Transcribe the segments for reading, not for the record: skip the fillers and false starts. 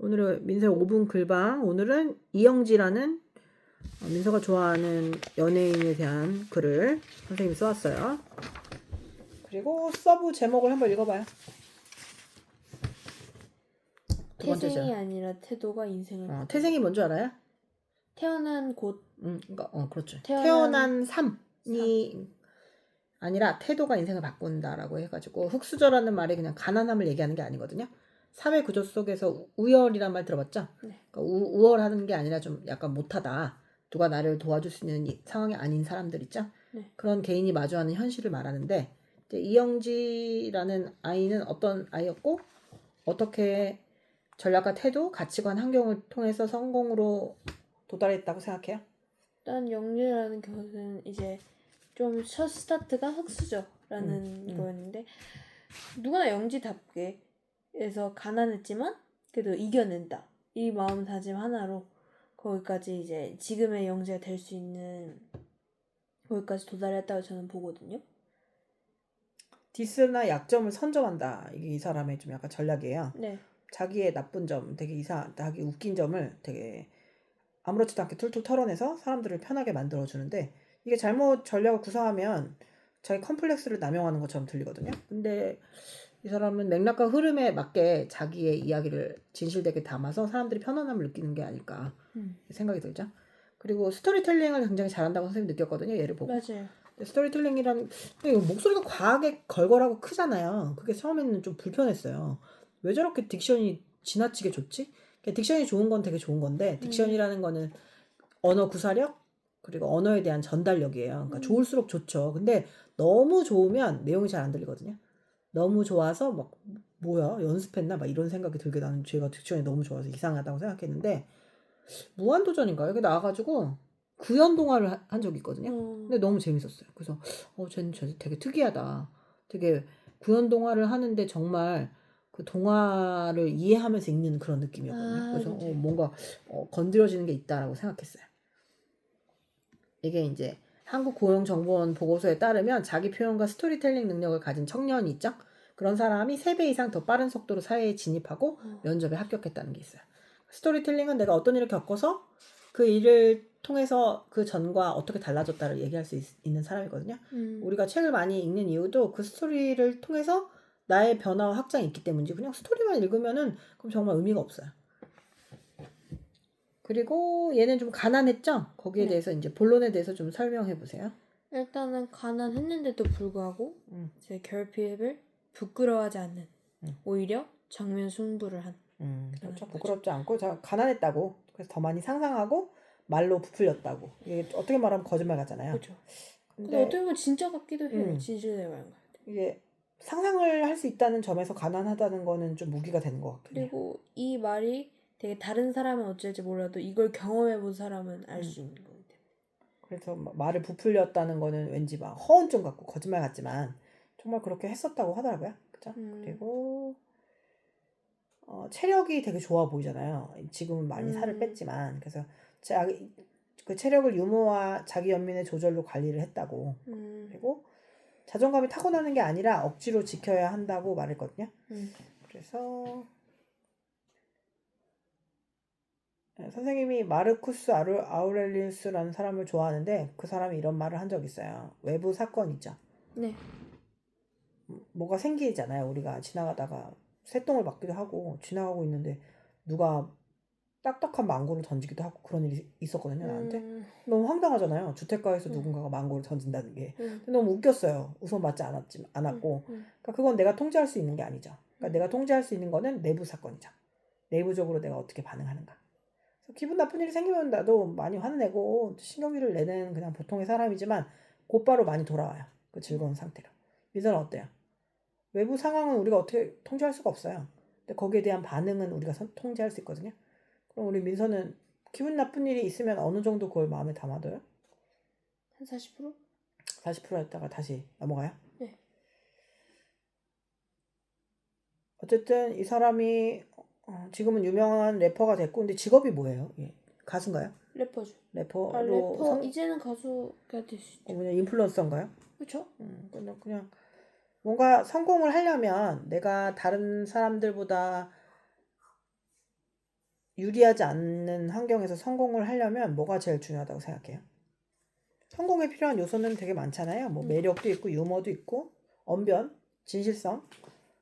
오늘은 민서의 5분 글방. 오늘은 이영지라는 민서가 좋아하는 연예인에 대한 글을 선생님이 써왔어요. 그리고 서브 제목을 한번 읽어봐요. 두 번째 태생이 절. 아니라 태도가 인생을 바꾼다. 태생이 뭔지 알아요? 태어난 곳. 그렇죠. 태어난 태어난 삶이 아니라 태도가 인생을 바꾼다라고 해가지고 흙수저라는 말이 그냥 가난함을 얘기하는 게 아니거든요. 사회 구조 속에서 우열이란 말 들어봤죠? 네. 그러니까 우월하는 게 아니라 좀 약간 못하다. 누가 나를 도와줄 수 있는 상황이 아닌 사람들 있죠? 네. 그런 개인이 마주하는 현실을 말하는데 이제 이영지라는 아이는 어떤 아이였고 어떻게 전략과 태도, 가치관, 환경을 통해서 성공으로 도달했다고 생각해요? 일단 영리라는 것은 이제 좀 첫 스타트가 흙수저라는 거였는데 누구나 영지답게 해서 가난했지만 그래도 이겨낸다. 이 마음다짐 하나로 거기까지 이제 지금의 영지가 될 수 있는 거기까지 도달했다고 저는 보거든요. 디스나 약점을 선점한다. 이게 이 사람의 좀 약간 전략이에요. 네. 자기의 자기의 나쁜 점, 되게 자기 웃긴 점을 되게 아무렇지도 않게 툴툴 털어내서 사람들을 편하게 만들어주는데 이게 잘못 전략을 구사하면 자기 컴플렉스를 남용하는 것처럼 들리거든요. 근데 이 사람은 맥락과 흐름에 맞게 자기의 이야기를 진실되게 담아서 사람들이 편안함을 느끼는 게 아닐까 생각이 들죠. 그리고 스토리텔링을 굉장히 잘한다고 선생님이 느꼈거든요. 얘를 보고. 맞아요. 스토리텔링이란 목소리가 과하게 걸걸하고 크잖아요. 그게 처음에는 좀 불편했어요. 왜 저렇게 딕션이 지나치게 좋지? 딕션이 좋은 건 되게 좋은 건데 딕션이라는 거는 언어 구사력 그리고 언어에 대한 전달력이에요. 그러니까 좋을수록 좋죠. 근데 너무 좋으면 내용이 잘 안 들리거든요. 너무 좋아서 막 뭐야 연습했나 막 이런 생각이 들게 나는 제가 딕션이 너무 좋아서 이상하다고 생각했는데 무한도전인가요? 여기 나와가지고 구연 동화를 한 적이 있거든요. 근데 너무 재밌었어요. 그래서 쟤는 되게 특이하다. 되게 구연 동화를 하는데 정말 그 동화를 이해하면서 읽는 그런 느낌이었거든요. 그래서 뭔가 건드려지는 게 있다라고 생각했어요. 이게 이제 한국고용정보원 보고서에 따르면 자기 표현과 스토리텔링 능력을 가진 청년이 있죠. 그런 사람이 3배 이상 더 빠른 속도로 사회에 진입하고 면접에 합격했다는 게 있어요. 스토리텔링은 내가 어떤 일을 겪어서 그 일을 통해서 그 전과 어떻게 달라졌다를 얘기할 수 있는 사람이거든요. 우리가 책을 많이 읽는 이유도 그 스토리를 통해서 나의 변화와 확장이 있기 때문이지 그냥 스토리만 읽으면은 그럼 정말 의미가 없어요. 그리고 얘는 좀 가난했죠? 거기에 대해서 이제 본론에 대해서 좀 설명해 보세요. 일단은 가난했는데도 불구하고 제 결핍을 부끄러워하지 않는 오히려 정면 승부를 한 그렇죠. 부끄럽지 않고 가난했다고 그래서 더 많이 상상하고 말로 부풀렸다고 이게 어떻게 말하면 거짓말 같잖아요. 그렇죠. 근데 어떻게 보면 진짜 같기도 해요. 진실의 말인 것 같아요. 이게 상상을 할 수 있다는 점에서 가난하다는 거는 좀 무기가 되는 것 같긴 해요. 그리고 이 말이 되게 다른 사람은 어쩔지 몰라도 이걸 경험해본 사람은 알 수 있는 거기 때문에. 그래서 말을 부풀렸다는 거는 왠지 막 허언증 같고 거짓말 같지만 정말 그렇게 했었다고 하더라고요. 그죠? 그리고 체력이 되게 좋아 보이잖아요. 지금은 많이 살을 뺐지만 그래서 그 체력을 유머와 자기 연민의 조절로 관리를 했다고. 그리고 자존감이 타고나는 게 아니라 억지로 지켜야 한다고 말했거든요. 그래서 선생님이 마르쿠스 아우렐리우스라는 사람을 좋아하는데 그 사람이 이런 말을 한 적이 있어요. 외부 사건 있죠. 네. 뭐가 생기잖아요. 우리가 지나가다가 새똥을 맞기도 하고 지나가고 있는데 누가 딱딱한 망고를 던지기도 하고 그런 일이 있었거든요. 나한테. 너무 황당하잖아요. 주택가에서 누군가가 망고를 던진다는 게. 근데 너무 웃겼어요. 우선 맞지 않았고. 그러니까 그건 내가 통제할 수 있는 게 아니죠. 그러니까 내가 통제할 수 있는 거는 내부 사건이죠. 내부적으로 내가 어떻게 반응하는가. 그래서 기분 나쁜 일이 생기면 나도 많이 화내고 신경질을 내는 그냥 보통의 사람이지만 곧바로 많이 돌아와요. 그 즐거운 상태로. 민서는 어때요? 외부 상황은 우리가 어떻게 통제할 수가 없어요. 근데 거기에 대한 반응은 우리가 통제할 수 있거든요. 그럼 우리 민서는 기분 나쁜 일이 있으면 어느 정도 그걸 마음에 담아둬요? 한 40%? 40% 했다가 다시 넘어가요? 네. 어쨌든 이 사람이 지금은 유명한 래퍼가 됐고 근데 직업이 뭐예요? 예. 가수인가요? 래퍼죠. 래퍼로 이제는 가수가 될 수 있죠. 그냥 인플루언서인가요? 그렇죠. 그냥 뭔가 성공을 하려면 내가 다른 사람들보다 유리하지 않는 환경에서 성공을 하려면 뭐가 제일 중요하다고 생각해요? 성공에 필요한 요소는 되게 많잖아요. 뭐 매력도 있고 유머도 있고 언변, 진실성,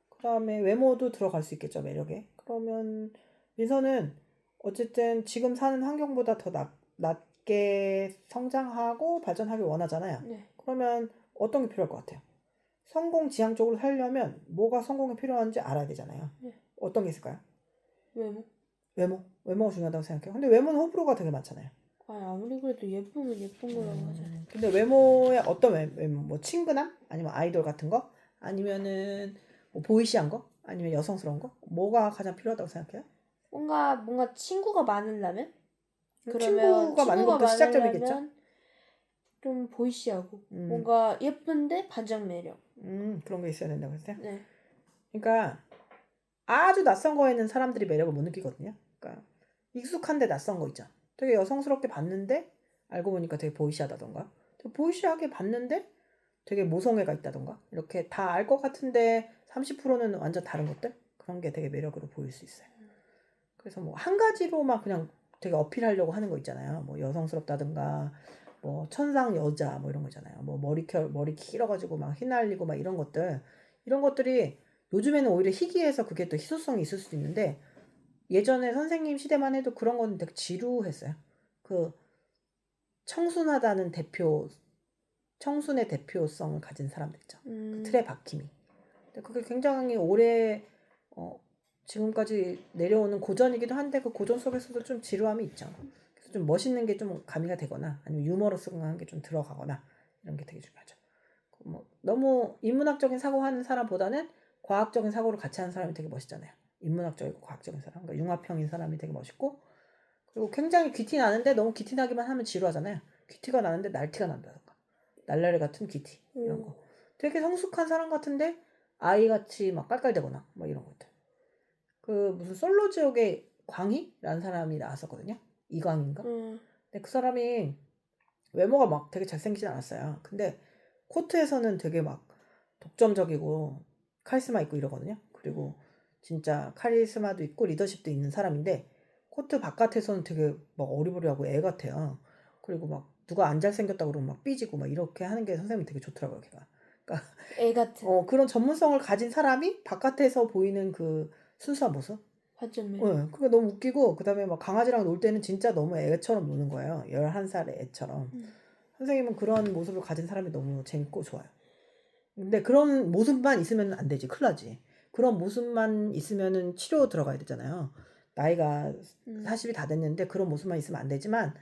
그다음에 외모도 들어갈 수 있겠죠, 매력에. 그러면 민서는 어쨌든 지금 사는 환경보다 더 낮게 성장하고 발전하길 원하잖아요. 네. 그러면 어떤 게 필요할 것 같아요? 성공 지향적으로 살려면 뭐가 성공에 필요한지 알아야 되잖아요. 네. 어떤 게 있을까요? 외모? 외모가 중요하다고 생각해요. 근데 외모는 호불호가 되게 많잖아요. 아무리 그래도 예쁘면 예쁜 거라고 하잖아요. 근데 외모에 어떤 외모? 뭐 친근함? 아니면 아이돌 같은 거? 아니면은 뭐 보이시한 거? 아니면 여성스러운 거? 뭐가 가장 필요하다고 생각해요? 뭔가 친구가 많으려면? 그러면 친구가 많은 것부터 시작점이겠죠? 많으려면 좀 보이시하고 음, 뭔가 예쁜데 반전 매력. 그런 게 있어야 된다고 했어요. 네. 그러니까 아주 낯선 거에는 사람들이 매력을 못 느끼거든요. 그러니까 익숙한데 낯선 거 있죠. 되게 여성스럽게 봤는데 알고 보니까 되게 보이시하다던가. 되게 보이시하게 봤는데 되게 모성애가 있다던가. 이렇게 다 알 것 같은데 30%는 완전 다른 것들? 그런 게 되게 매력으로 보일 수 있어요. 그래서 뭐 한 가지로만 그냥 되게 어필하려고 하는 거 있잖아요. 뭐 여성스럽다든가 뭐 천상 여자 뭐 이런 거 있잖아요. 뭐 머리 길어가지고 막 휘날리고 막 이런 것들이 요즘에는 오히려 희귀해서 그게 또 희소성이 있을 수도 있는데 예전에 선생님 시대만 해도 그런 건 되게 지루했어요. 그 청순하다는 청순의 대표성을 가진 사람들 있죠. 그 틀에 박힘이. 근데 그게 굉장히 오래 어, 지금까지 내려오는 고전이기도 한데 그 고전 속에서도 좀 지루함이 있죠. 그래서 좀 멋있는 게 좀 가미가 되거나 아니면 유머러스한 게 좀 들어가거나 이런 게 되게 중요하죠. 뭐 너무 인문학적인 사고 하는 사람보다는 과학적인 사고를 같이 하는 사람이 되게 멋있잖아요. 인문학적이고 과학적인 사람, 그러니까 융합형인 사람이 되게 멋있고 그리고 굉장히 귀티 나는데 너무 귀티 나기만 하면 지루하잖아요. 귀티가 나는데 날티가 난다던가 날라리 같은 귀티 이런 거. 되게 성숙한 사람 같은데 아이같이 막 깔깔대거나 뭐 이런 것들. 그 무슨 솔로 지옥의 광희라는 사람이 나왔었거든요. 이광인가? 근데 그 사람이 외모가 막 되게 잘생기진 않았어요. 근데 코트에서는 되게 막 독점적이고 카리스마 있고 이러거든요. 그리고 진짜 카리스마도 있고 리더십도 있는 사람인데 코트 바깥에서는 되게 막 어리버리하고 애 같아요. 그리고 막 누가 안 잘생겼다고 그러면 막 삐지고 막 이렇게 하는 게 선생님이 되게 좋더라고요, 걔가. 그러니까 애 같은 그런 전문성을 가진 사람이 바깥에서 보이는 그 순수한 모습? 반전 매력. 그게 너무 웃기고 그다음에 막 강아지랑 놀 때는 진짜 너무 애처럼 노는 거예요. 11살의 애처럼. 선생님은 그런 모습을 가진 사람이 너무 재밌고 좋아요. 근데 그런 모습만 있으면 안 되지. 큰일 나지. 그런 모습만 있으면은 치료 들어가야 되잖아요. 나이가 40이 다 됐는데 그런 모습만 있으면 안 되지만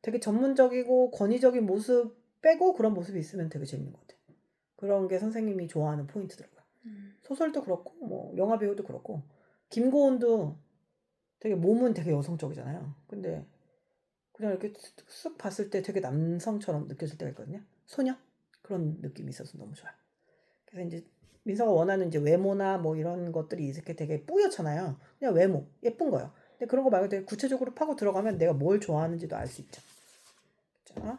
되게 전문적이고 권위적인 모습 빼고 그런 모습이 있으면 되게 재밌는 것 같아요. 그런 게 선생님이 좋아하는 포인트더라고요. 소설도 그렇고 뭐 영화 배우도 그렇고 김고은도 되게 몸은 되게 여성적이잖아요. 근데 그냥 이렇게 쓱 봤을 때 되게 남성처럼 느껴질 때가 있거든요. 소녀? 그런 느낌이 있어서 너무 좋아요. 그래서 이제 민서가 원하는 이제 외모나 뭐 이런 것들이 이렇게 되게 뿌옇잖아요. 그냥 외모, 예쁜 거요. 근데 그런 거 말고 되게 구체적으로 파고 들어가면 내가 뭘 좋아하는지도 알 수 있죠. 자,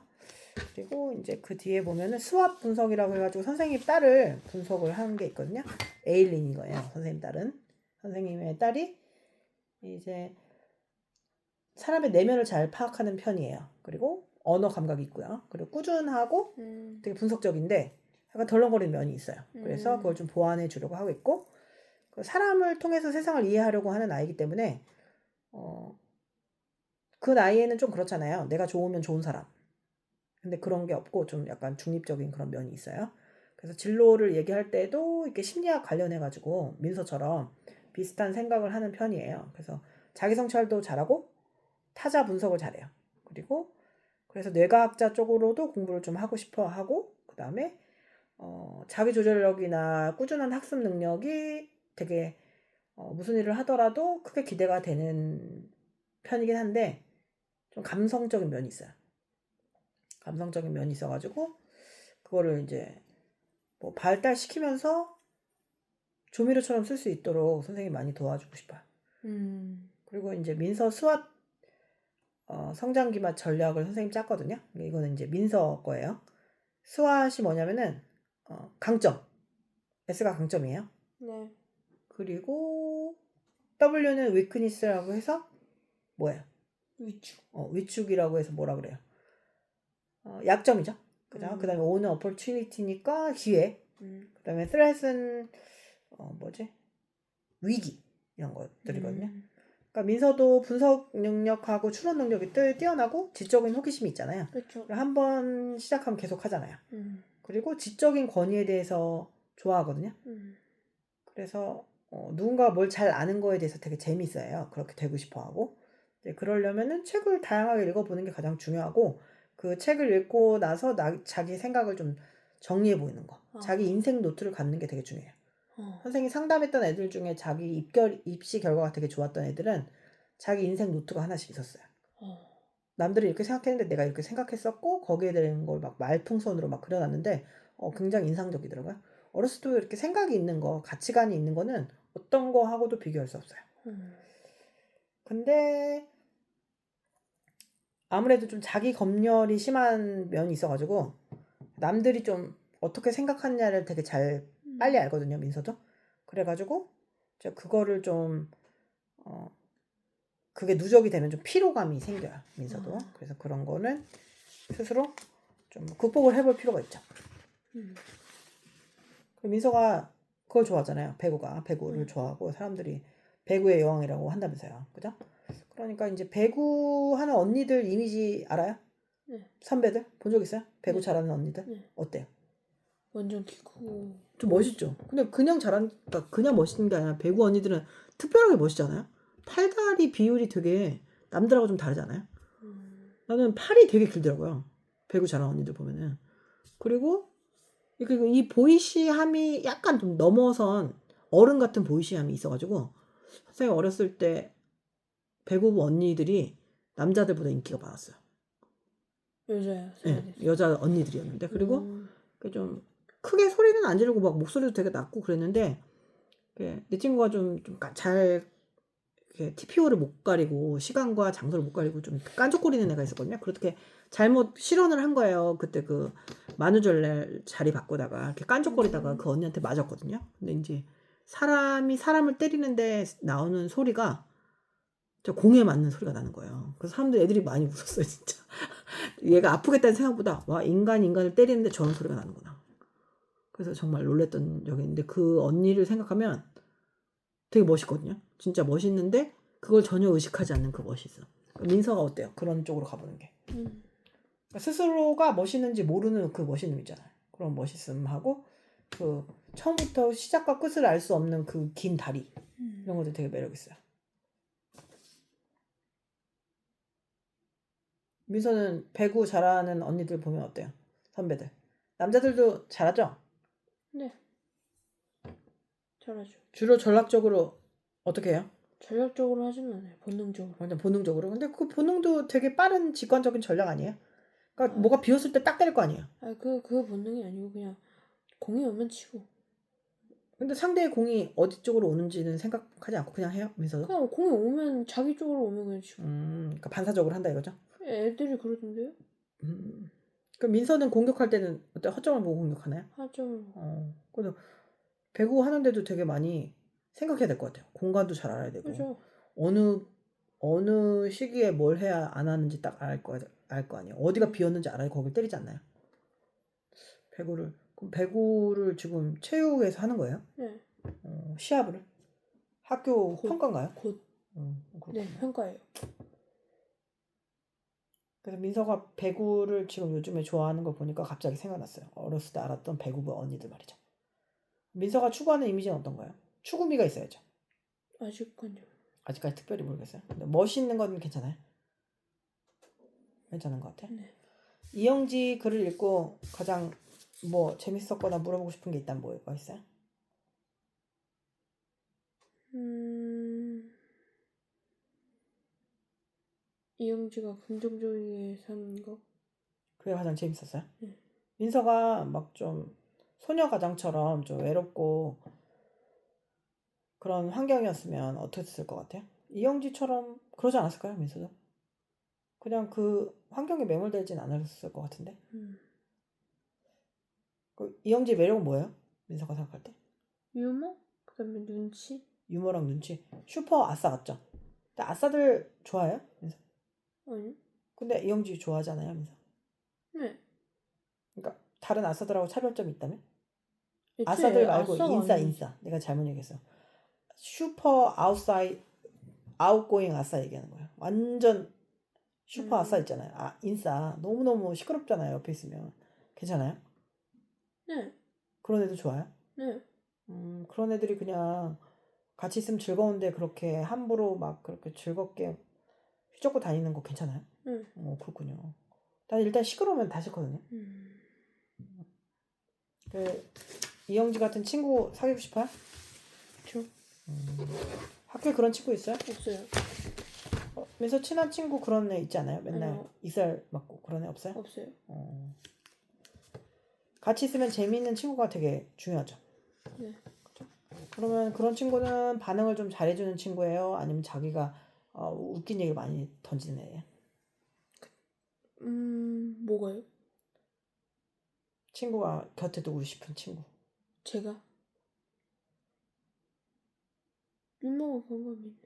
그리고 이제 그 뒤에 보면은 수압 분석이라고 해가지고 선생님 딸을 분석을 하는 게 있거든요. 에일린인 거예요. 선생님 딸은. 선생님의 딸이 이제 사람의 내면을 잘 파악하는 편이에요. 그리고 언어 감각이 있고요. 그리고 꾸준하고 되게 분석적인데 약간 덜렁거리는 면이 있어요. 그래서 그걸 좀 보완해 주려고 하고 있고 사람을 통해서 세상을 이해하려고 하는 아이기 때문에 그 나이에는 좀 그렇잖아요. 내가 좋으면 좋은 사람. 근데 그런 게 없고 좀 약간 중립적인 그런 면이 있어요. 그래서 진로를 얘기할 때도 이렇게 심리학 관련해가지고 민서처럼 비슷한 생각을 하는 편이에요. 그래서 자기 성찰도 잘하고 타자 분석을 잘해요. 그리고 그래서 뇌과학자 쪽으로도 공부를 좀 하고 싶어 하고 그다음에 자기 조절력이나 꾸준한 학습 능력이 되게 무슨 일을 하더라도 크게 기대가 되는 편이긴 한데 좀 감성적인 면이 있어요. 감성적인 면이 있어가지고 그거를 이제 뭐 발달시키면서 조미료처럼 쓸 수 있도록 선생님이 많이 도와주고 싶어요. 그리고 이제 민서 수학 성장기맛 전략을 선생님 짰거든요. 이거는 이제 민서 거예요. 스왓이 뭐냐면은 강점. S가 강점이에요. 네. 그리고 W는 위크니스라고 해서 뭐예요? 위축. 위축이라고 해서 뭐라 그래요? 약점이죠. 그죠? 그다음에 오는 opportunity니까 기회. 그다음에 threat은 뭐지? 위기 이런 것들이거든요. 그러니까 민서도 분석 능력하고 추론 능력이 뛰어나고 지적인 호기심이 있잖아요. 그렇죠. 한번 시작하면 계속 하잖아요. 그리고 지적인 권위에 대해서 좋아하거든요. 그래서 누군가 뭘 잘 아는 거에 대해서 되게 재밌어요. 그렇게 되고 싶어 하고. 그러려면은 책을 다양하게 읽어보는 게 가장 중요하고, 그 책을 읽고 나서 자기 생각을 좀 정리해 보이는 거. 자기 인생 노트를 갖는 게 되게 중요해요. 선생님이 상담했던 애들 중에 자기 입시 결과가 되게 좋았던 애들은 자기 인생 노트가 하나씩 있었어요. 남들이 이렇게 생각했는데 내가 이렇게 생각했었고, 거기에 대한 걸 막 말풍선으로 막 그려놨는데, 굉장히 인상적이더라고요. 어렸을 때 이렇게 생각이 있는 거, 가치관이 있는 거는 어떤 거하고도 비교할 수 없어요. 근데 아무래도 좀 자기 검열이 심한 면이 있어가지고 남들이 좀 어떻게 생각하느냐를 되게 잘 빨리 알거든요, 민서도. 그래가지고 이제 그거를 좀 그게 누적이 되면 좀 피로감이 생겨요, 민서도. 그래서 그런 거는 스스로 좀 극복을 해볼 필요가 있죠. 민서가 그걸 좋아하잖아요. 배구를 좋아하고 사람들이 배구의 여왕이라고 한다면서요. 그죠? 그러니까 이제 배구 하는 언니들 이미지 알아요? 네. 선배들 본 적 있어요? 배구 네. 잘하는 언니들? 네. 어때요? 완전 키고 좀 멋있죠. 근데 그러니까 그냥 멋있는 게 아니라 배구 언니들은 특별하게 멋있잖아요. 팔다리 비율이 되게 남들하고 좀 다르잖아요. 나는 팔이 되게 길더라고요. 배구 잘하는 언니들 보면은. 그리고 이 보이시함이 약간 좀 넘어선 어른 같은 보이시함이 있어가지고 선생님 어렸을 때 배구 언니들이 남자들보다 인기가 많았어요. 여자요. 네, 여자 언니들이었는데 그리고 좀 크게 소리는 안 지르고 막 목소리도 되게 낮고 그랬는데 내 친구가 좀 잘 TPO를 못 가리고 시간과 장소를 못 가리고 좀 깐족거리는 애가 있었거든요. 그렇게 잘못 실언을 한 거예요. 그때 그 만우절날 자리 바꾸다가 이렇게 깐족거리다가 그 언니한테 맞았거든요. 근데 이제 사람이 사람을 때리는데 나오는 소리가 저 공에 맞는 소리가 나는 거예요. 그래서 애들이 많이 웃었어요, 진짜. 얘가 아프겠다는 생각보다 와 인간이 인간을 때리는데 저런 소리가 나는구나. 그래서 정말 놀랬던 적이 있는데 그 언니를 생각하면 되게 멋있거든요. 진짜 멋있는데 그걸 전혀 의식하지 않는 그 멋이 있어. 민서가 어때요? 그런 쪽으로 가보는 게. 스스로가 멋있는지 모르는 그 멋있는 있잖아요. 그런 멋있음하고 그 처음부터 시작과 끝을 알 수 없는 그 긴 다리 이런 것도 되게 매력 있어요. 민서는 배구 잘하는 언니들 보면 어때요? 선배들. 남자들도 잘하죠? 네. 잘하죠. 주로 전략적으로 어떻게 해요? 전략적으로 하진 않아요. 본능적으로. 완전 본능적으로. 근데 그 본능도 되게 빠른 직관적인 전략 아니에요? 그러니까 뭐가 비었을 때 딱 때릴 거 아니에요? 그 본능이 아니고 그냥 공이 오면 치고. 근데 상대의 공이 어디 쪽으로 오는지는 생각하지 않고 그냥 해요? 민서도? 그냥 공이 오면 자기 쪽으로 오면 그냥 치고. 그러니까 반사적으로 한다 이거죠? 애들이 그러던데요? 그럼 민서는 공격할 때는 어때? 허점을 보고 공격하나요? 하죠. 그래서 배구 하는데도 되게 많이 생각해야 될 것 같아요. 공간도 잘 알아야 되고. 그죠. 어느 시기에 뭘 해야 안 하는지 딱 알 거 아니에요. 어디가 비었는지 알아야 거길 때리지 않나요? 배구를 지금 체육에서 하는 거예요? 네. 시합을? 학교 평가인가요? 곧. 네, 평가예요. 그래서 민서가 배구를 지금 요즘에 좋아하는 걸 보니까 갑자기 생각났어요. 어렸을 때 알았던 배구부 언니들 말이죠. 민서가 추구하는 이미지는 어떤가요? 추구미가 있어야죠. 아직까지 특별히 모르겠어요. 근데 멋있는 건 괜찮아요? 괜찮은 것 같아? 네. 이영지 글을 읽고 가장 뭐 재밌었거나 물어보고 싶은 게 있다면 뭐가 있어요? 이영지가 긍정적이게 사는 거. 그게 가장 재밌었어요? 네. 민서가 막 좀 소녀 가장처럼 좀 외롭고 그런 환경이었으면 어떻게 됐을 것 같아요? 이영지처럼 그러지 않았을까요, 민서도? 그냥 그 환경에 매몰되진 않았을 것 같은데. 이영지의 매력은 뭐예요? 민서가 생각할 때? 유머? 그다음에 눈치? 유머랑 눈치. 슈퍼 아싸 같죠? 근데 아싸들 좋아해요? 민서? 아니? 근데 이영지 좋아하잖아요, 민서. 네. 그러니까 다른 아싸들하고 차별점이 있다면? 애초에 아싸들 말고 아싸가 아니지. 인싸. 내가 잘못 얘기했어. 슈퍼 아웃고잉 아싸 얘기하는 거예요. 완전 슈퍼 아싸 있잖아요. 인싸. 너무너무 시끄럽잖아요, 옆에 있으면. 괜찮아요? 네. 그런 애들 좋아요? 네. 그런 애들이 그냥 같이 있으면 즐거운데 그렇게 함부로 막 그렇게 즐겁게 휘젓고 다니는 거 괜찮아요? 네. 그렇군요. 난 일단 시끄러우면 다 싫거든요. 그 이영지 같은 친구 사귀고 싶어요? 저 학교에 그런 친구 있어요? 없어요. 그래서 친한 친구 그런 애 있지 않아요? 맨날 아니요. 이살 맞고 그런 애 없어요? 없어요. 같이 있으면 재미있는 친구가 되게 중요하죠. 네. 그러면 그런 친구는 반응을 좀 잘해주는 친구예요? 아니면 자기가 웃긴 얘기를 많이 던지는 애예요? 뭐가요? 친구가 곁에 두고 싶은 친구. 제가 유머가 감각이 있는.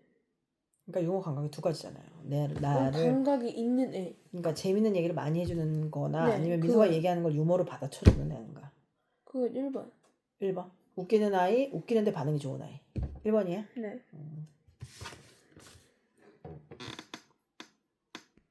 그러니까 유머 감각이 두 가지잖아요. 나를 감각이 있는 애. 그러니까 재밌는 얘기를 많이 해주는 거나 네, 아니면 민서가 그거요. 얘기하는 걸 유머로 받아쳐주는 애인가. 그거 1번. 1번. 웃기는 아이, 웃기는데 반응이 좋은 아이. 1번이에요? 네.